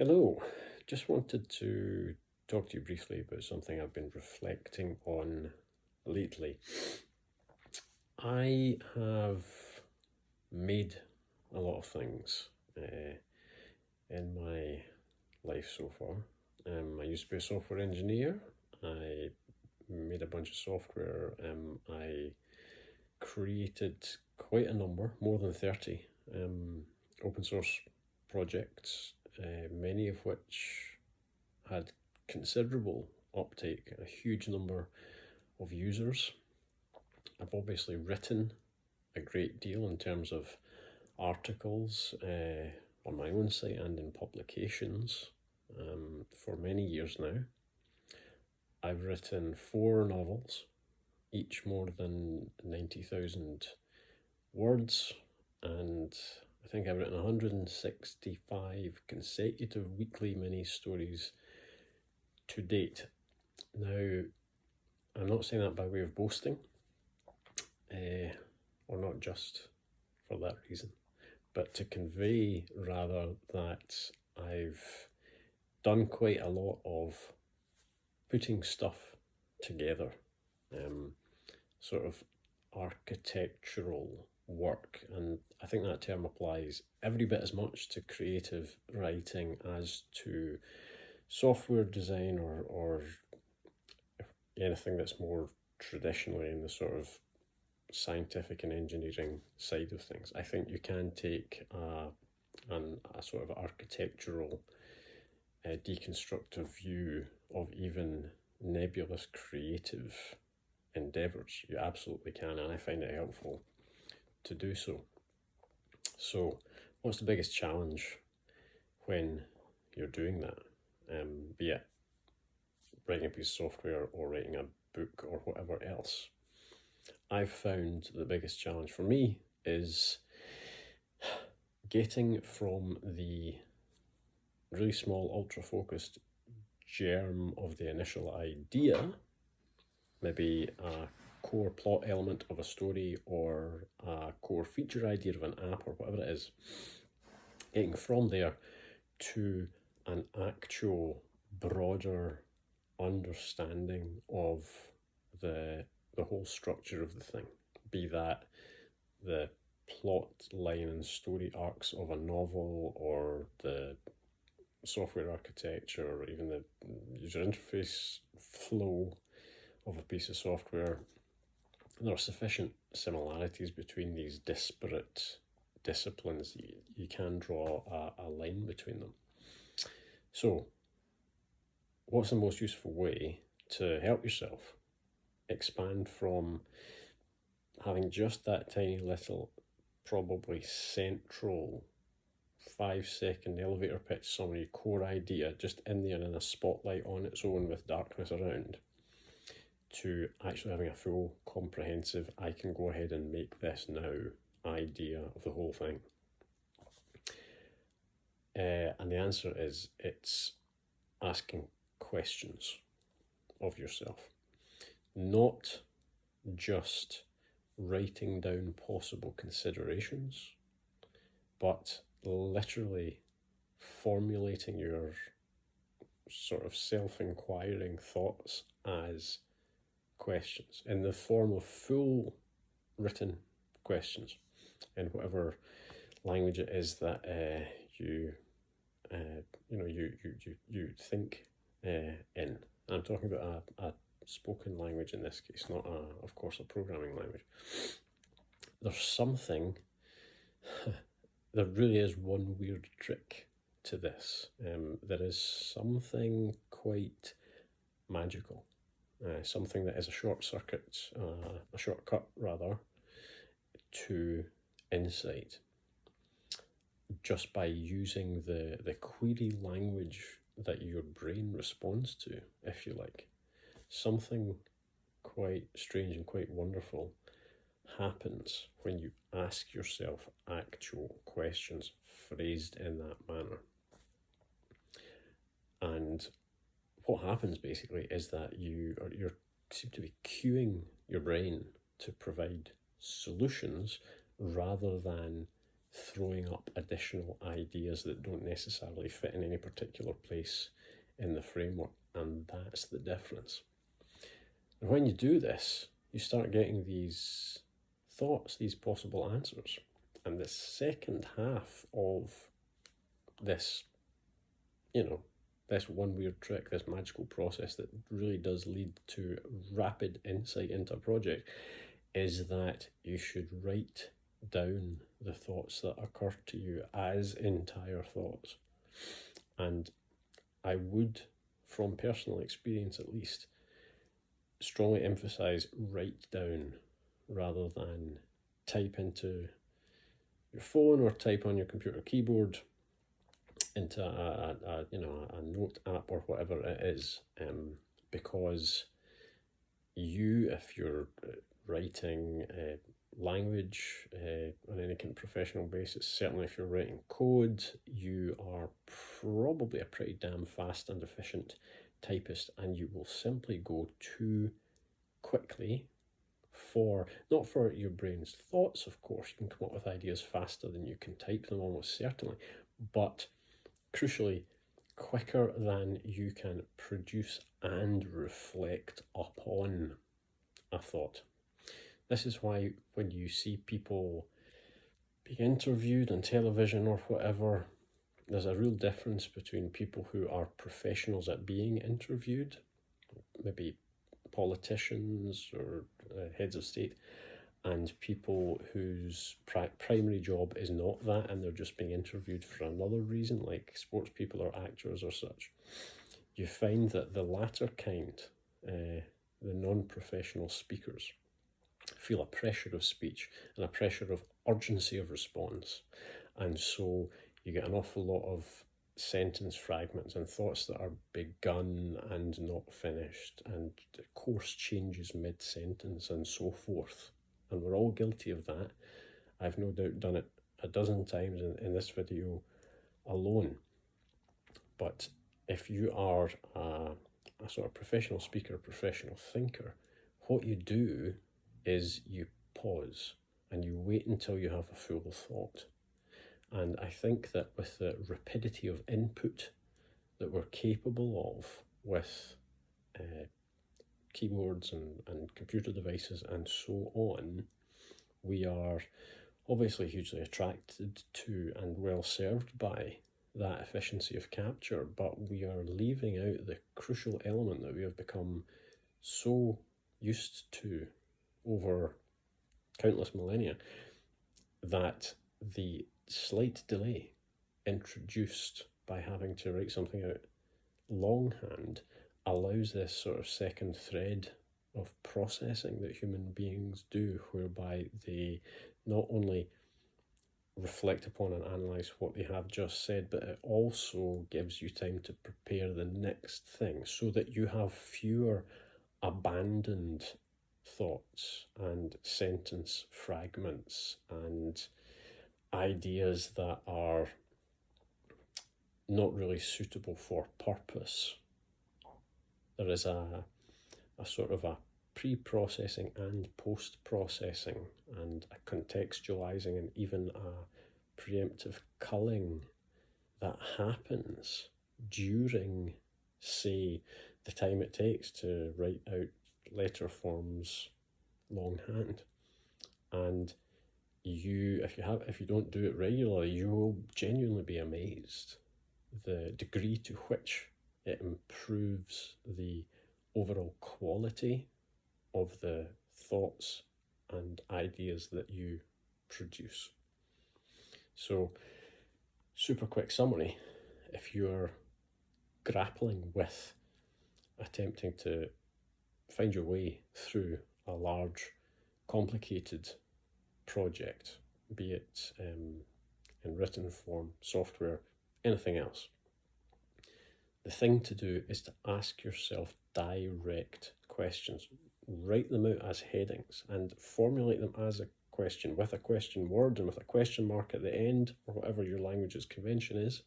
Hello, just wanted to talk to you briefly about something I've been reflecting on lately. I have made a lot of things in my life so far. I used to be a software engineer. I made a bunch of software. I created quite a number, more than 30 open source projects, many of which had considerable uptake, a huge number of users. I've obviously written a great deal in terms of articles on my own site and in publications for many years now. I've written 4 novels, each more than 90,000 words, and I think I've written 165 consecutive weekly mini stories to date. Now, I'm not saying that by way of boasting, or not just for that reason, but to convey rather that I've done quite a lot of putting stuff together, sort of architectural work, and I think that term applies every bit as much to creative writing as to software design or anything that's more traditionally in the sort of scientific and engineering side of things. I think you can take a sort of architectural deconstructive view of even nebulous creative endeavours. You absolutely can, and I find it helpful to do so. So, what's the biggest challenge when you're doing that? Be it writing a piece of software or writing a book or whatever else. I've found the biggest challenge for me is getting from the really small, ultra-focused germ of the initial idea, maybe a core plot element of a story or a core feature idea of an app or whatever it is, getting from there to an actual broader understanding of the whole structure of the thing, be that the plot line and story arcs of a novel or the software architecture or even the user interface flow of a piece of software. There are sufficient similarities between these disparate disciplines. You can draw a line between them. So, what's the most useful way to help yourself expand from having just that tiny little, probably central 5-second elevator pitch summary core idea just in there in a spotlight on its own with darkness around, to actually having a full comprehensive I can go ahead and make this now idea of the whole thing? And the answer is it's asking questions of yourself, not just writing down possible considerations, but literally formulating your sort of self-inquiring thoughts as questions in the form of full written questions in whatever language it is that you think in. I'm talking about a spoken language in this case, not of course a programming language. There's something there really is one weird trick to this. There is something quite magical, something that is a shortcut rather, to insight, just by using the query language that your brain responds to, if you like. Something quite strange and quite wonderful happens when you ask yourself actual questions phrased in that manner. And what happens basically is that you seem to be cueing your brain to provide solutions rather than throwing up additional ideas that don't necessarily fit in any particular place in the framework. And that's the difference. And when you do this, you start getting these thoughts, these possible answers. And the second half of this, this one weird trick, this magical process that really does lead to rapid insight into a project, is that you should write down the thoughts that occur to you as entire thoughts. And I would, from personal experience at least, strongly emphasize write down rather than type into your phone or type on your computer keyboard into a note app or whatever it is, because if you're writing language on any kind of professional basis, certainly if you're writing code, you are probably a pretty damn fast and efficient typist, and you will simply go too quickly not for your brain's thoughts, of course. You can come up with ideas faster than you can type them, almost certainly, but crucially, quicker than you can produce and reflect upon a thought. This is why when you see people being interviewed on television or whatever, there's a real difference between people who are professionals at being interviewed, maybe politicians or heads of state, and people whose primary job is not that, and they're just being interviewed for another reason, like sports people or actors or such. You find that the latter kind, the non-professional speakers, feel a pressure of speech and a pressure of urgency of response. And so you get an awful lot of sentence fragments and thoughts that are begun and not finished, and course changes mid-sentence and so forth. And we're all guilty of that. I've no doubt done it a dozen times in this video alone. But if you are a sort of professional speaker, professional thinker, what you do is you pause and you wait until you have a full thought. And I think that with the rapidity of input that we're capable of with keyboards and computer devices and so on, we are obviously hugely attracted to and well served by that efficiency of capture, but we are leaving out the crucial element that we have become so used to over countless millennia, that the slight delay introduced by having to write something out longhand allows this sort of second thread of processing that human beings do, whereby they not only reflect upon and analyse what they have just said, but it also gives you time to prepare the next thing, so that you have fewer abandoned thoughts and sentence fragments and ideas that are not really suitable for purpose. There is a sort of a pre-processing and post-processing and a contextualizing and even a preemptive culling that happens during, say, the time it takes to write out letter forms longhand. And if you don't do it regularly, you will genuinely be amazed the degree to which it improves the overall quality of the thoughts and ideas that you produce. So, super quick summary: if you're grappling with attempting to find your way through a large, complicated project, be it in written form, software, anything else, the thing to do is to ask yourself direct questions. Write them out as headings and formulate them as a question, with a question word and with a question mark at the end, or whatever your language's convention is.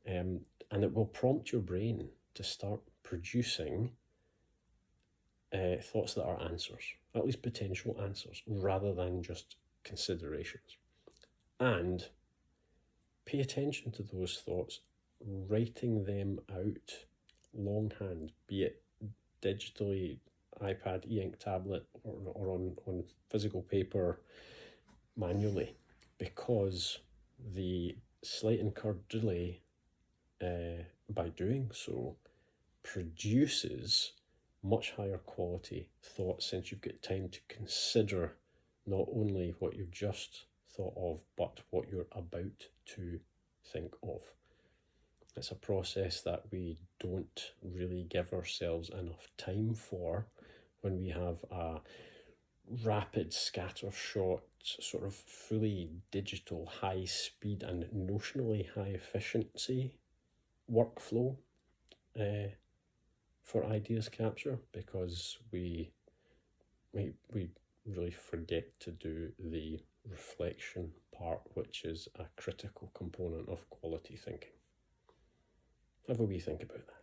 And it will prompt your brain to start producing thoughts that are answers, at least potential answers, rather than just considerations. And pay attention to those thoughts, writing them out longhand, be it digitally, iPad, e-ink tablet, or on physical paper manually, because the slight incurred delay by doing so produces much higher quality thoughts, since you've got time to consider not only what you've just thought of, but what you're about to think of. It's a process that we don't really give ourselves enough time for when we have a rapid scattershot, sort of fully digital, high speed and notionally high efficiency workflow for ideas capture, because we really forget to do the reflection part, which is a critical component of quality thinking. Have a wee think about that.